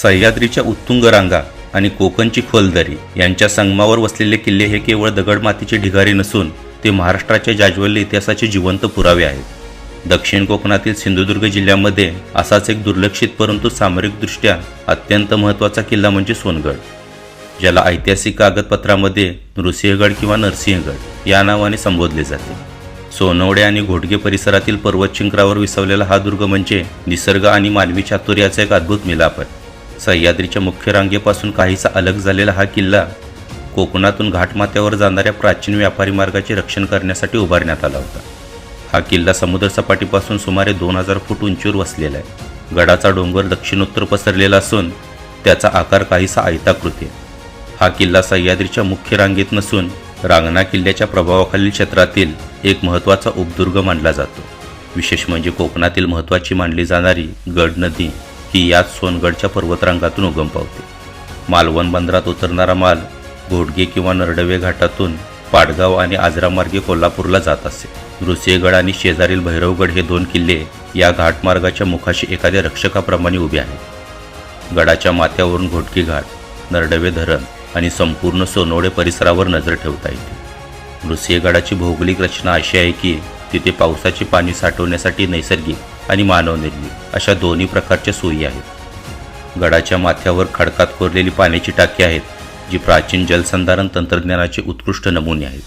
सह्याद्रीच्या उत्तुंग रांगा आणि कोकणची खोल दरी यांच्या संगमावर वसलेले किल्ले हे केवळ दगडमातीचे ढिगारे नसून ते महाराष्ट्राच्या जाज्वल्य इतिहासाचे जिवंत पुरावे आहेत। दक्षिण कोकणातील सिंधुदुर्ग जिल्ह्यामध्ये असाच एक दुर्लक्षित परंतु सामरिकदृष्ट्या अत्यंत महत्त्वाचा किल्ला म्हणजे सोनगड, ज्याला ऐतिहासिक कागदपत्रामध्ये नृसिंहगड किंवा नरसिंहगड या नावाने संबोधले जाते। सोनवडे आणि घोटगे परिसरातील पर्वत शिखरावर विसावलेला हा दुर्ग म्हणजे निसर्ग आणि मानवी चातुर्याचा एक अद्भुत मिलाप आहे। सह्याद्रीच्या मुख्य रांगेपासून काहीसा अलग झालेला हा किल्ला कोकणातून घाटमाथ्यावर जाणाऱ्या प्राचीन व्यापारी मार्गाचे रक्षण करण्यासाठी उभारण्यात आला होता। हा किल्ला समुद्रसपाटीपासून सुमारे 2000 फूट उंचीवर वसलेला आहे। गडाचा डोंगर दक्षिणोत्तर पसरलेला असून त्याचा आकार काहीसा आयताकृती आहे। हा किल्ला सह्याद्रीच्या मुख्य रांगेत नसून रांगणा किल्ल्याच्या प्रभावाखालील क्षेत्रातील एक महत्त्वाचा उपदुर्ग मानला जातो। विशेष म्हणजे कोकणातील महत्त्वाची मानली जाणारी गड नदी ही याच सोनगडच्या पर्वतरांगातून उगम पावते। मालवण बंदरात उतरणारा माल घोटगे किंवा नरडवे घाटातून पाडगाव आणि आजरा मार्गे कोल्हापूरला जात असे। नृसिंहगड आणि शेजारील भैरवगड हे दोन किल्ले या घाटमार्गाच्या मुखाशी एखाद्या रक्षकाप्रमाणे उभे आहेत। गडाच्या माथ्यावरून घोटगे घाट, नरडवे धरण आणि संपूर्ण सोनवडे परिसरावर नजर ठेवता येते। नृसिंहगडाची भौगोलिक रचना अशी आहे की तिथे पावसाचे पाणी साठवण्यासाठी नैसर्गिक आणि मानवनिर्मित अशा दोन्ही प्रकारच्या सोयी आहेत। गडाच्या माथ्यावर खडकात कोरलेली पाण्याची टाकी आहेत, जी प्राचीन जलसंधारण तंत्रज्ञानाचे उत्कृष्ट नमुने आहेत।